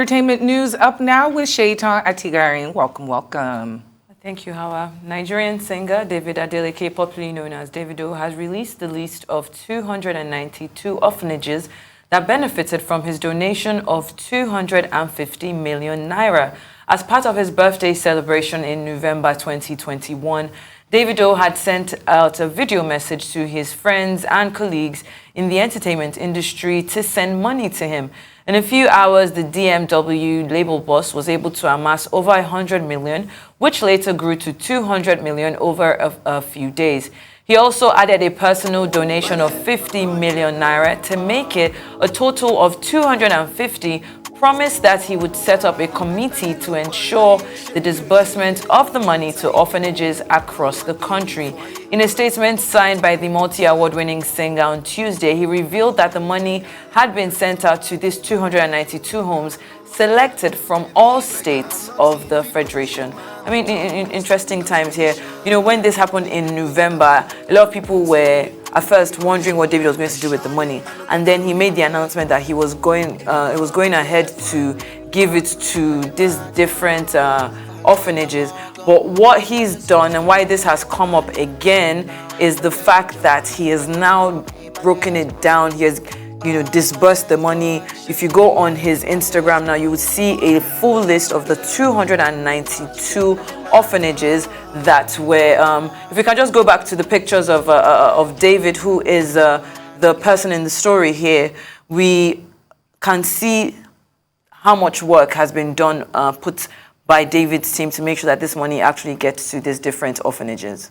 entertainment news up now with Shaitan Atigarin. Welcome, welcome. Thank you, Hawa. Nigerian singer David Adeleke, popularly known as Davido, has released the list of 292 orphanages that benefited from his donation of 250 million naira. As part of his birthday celebration in November 2021, Davido had sent out a video message to his friends and colleagues in the entertainment industry to send money to him. In a few hours, the DMW label boss was able to amass over 100 million, which later grew to 200 million over a few days. He also added a personal donation of 50 million naira to make it a total of 250, promised that he would set up a committee to ensure the disbursement of the money to orphanages across the country. In a statement signed by the multi-award winning singer on Tuesday, he revealed that the money had been sent out to these 292 homes selected from all states of the Federation. I mean, in interesting times here. You know, when this happened in November, a lot of people were at first wondering what David was going to do with the money. And then he made the announcement that he was going ahead to give it to these different orphanages. But what he's done and why this has come up again is the fact that he has now broken it down. He has disburse the money. If you go on his Instagram now, you will see a full list of the 292 orphanages that were, if we can just go back to the pictures of David, who is the person in the story here, we can see how much work has been done, put by David's team to make sure that this money actually gets to these different orphanages.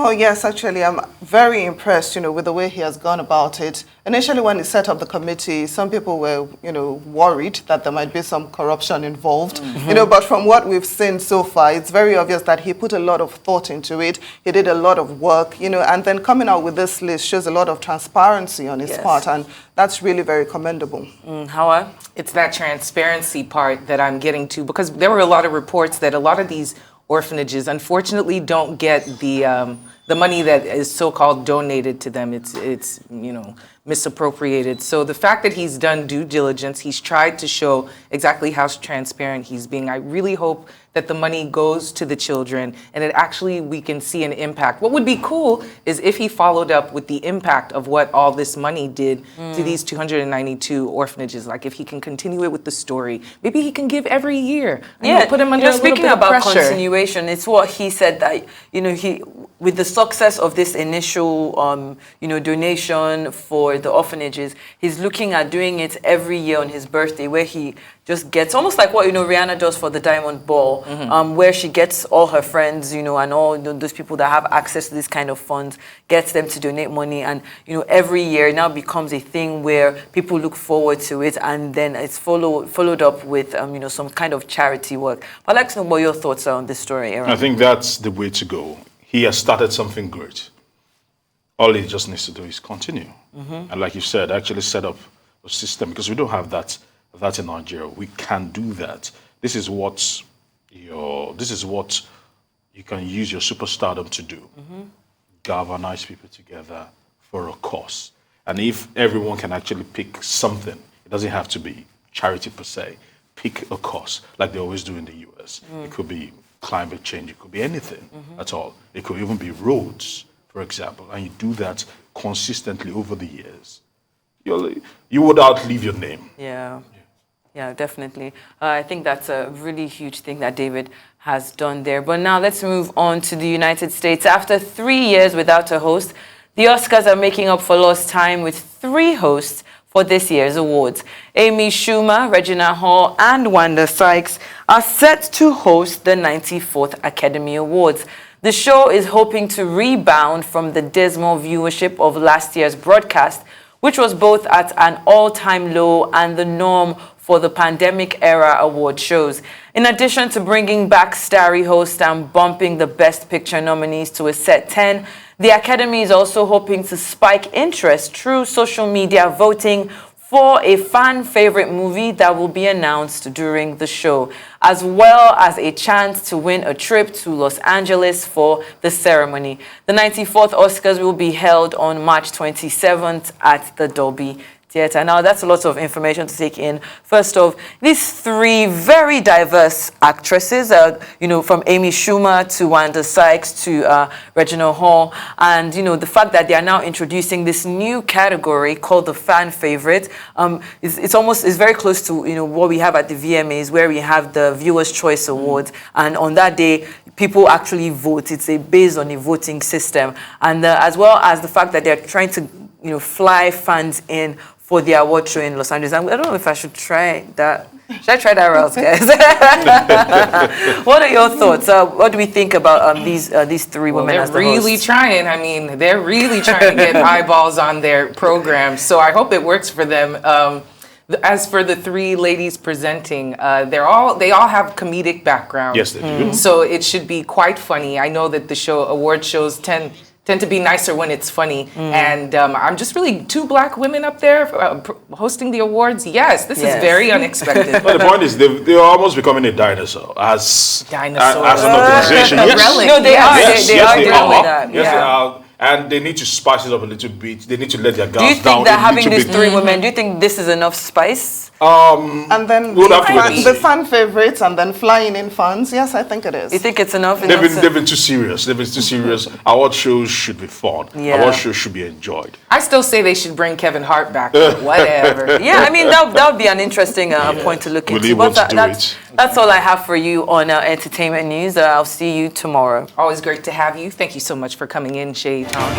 Oh, yes, actually, I'm very impressed, with the way he has gone about it. Initially, when he set up the committee, some people were, worried that there might be some corruption involved. Mm-hmm. But from what we've seen so far, it's very obvious that he put a lot of thought into it. He did a lot of work, and then coming out with this list shows a lot of transparency on his part, and that's really very commendable. How? It's that transparency part that I'm getting to, because there were a lot of reports that a lot of these orphanages, unfortunately, don't get the money that is so-called donated to them. It's misappropriated. So the fact that he's done due diligence, he's tried to show exactly how transparent he's being. I really hope that the money goes to the children and that actually we can see an impact. What would be cool is if he followed up with the impact of what all this money did to these 292 orphanages. Like if he can continue it with the story, maybe he can give every year. Put him under a little bit of pressure. Speaking about continuation, it's what he said that, he, with the success of this initial, donation for the orphanages, he's looking at doing it every year on his birthday, where he just gets almost like what Rihanna does for the Diamond Ball, where she gets all her friends, and all those people that have access to this kind of funds, gets them to donate money, and every year it now becomes a thing where people look forward to it, and then it's followed up with some kind of charity work. But I'd like to know what your thoughts are on this story, Aaron. I think that's the way to go. He has started something great. All he just needs to do is continue. And like you said, actually set up a system, because we don't have that in Nigeria. We can do that. This is what you can use your superstardom to do. Galvanize people together for a cause. And if everyone can actually pick something, it doesn't have to be charity per se. Pick a cause, like they always do in the US. It could be climate change, it could be anything at all. It could even be roads, for example. And you do that consistently over the years. You would outlive your name. Yeah, definitely. I think that's a really huge thing that David has done there. But now let's move on to the United States. After 3 years without a host, the Oscars are making up for lost time with 3 hosts for this year's awards. Amy Schumer, Regina Hall, and Wanda Sykes are set to host the 94th Academy Awards. The show is hoping to rebound from the dismal viewership of last year's broadcast, which was both at an all-time low and the norm for the pandemic-era award shows. In addition to bringing back starry hosts and bumping the Best Picture nominees to a set 10, the Academy is also hoping to spike interest through social media voting for a fan favorite movie that will be announced during the show, as well as a chance to win a trip to Los Angeles for the ceremony. The 94th Oscars will be held on March 27th at the Dolby theater. Now, that's a lot of information to take in. First off, these three very diverse actresses, from Amy Schumer to Wanda Sykes to Regina Hall, and, the fact that they are now introducing this new category called the fan favorite. It's very close to, what we have at the VMAs, where we have the Viewers' Choice Awards, and on that day, people actually vote. It's based on a voting system, and as well as the fact that they're trying to, fly fans in for the award show in Los Angeles. I don't know if I should try that. Should I try that route, guys? What are your thoughts? What do we think about these three women as the They're really hosts? trying. I mean, they're really trying to get eyeballs on their program. So I hope it works for them. As for the three ladies presenting, they all have comedic backgrounds. Yes, they do. So it should be quite funny. I know that the award shows tend to be nicer when it's funny. And I'm just really two black women up there hosting the awards. Yes, this is very unexpected. Well, the point is they're almost becoming a dinosaur as an Dinosaur. organization. A Yes. relic. No, they are. Yes, They yes, are they doing are. that. Yes, Yeah. they are. And they need to spice it up a little bit. They need to let their Do you guards down think that a having little these bit. three women, do you think this is enough spice? And then We'll have to wait and the see. fan favorites and then flying in fans. Yes, I think it is. You think it's enough? They've been too serious. They've been too serious. Award shows should be fun. Yeah. Award shows should be enjoyed. I still say they should bring Kevin Hart back. But whatever. Yeah, I mean, that would be an interesting point to look Will into. he want to do that's, it? that's all I have for you on entertainment news. I'll see you tomorrow. Always great to have you. Thank you so much for coming in, Shade Tom.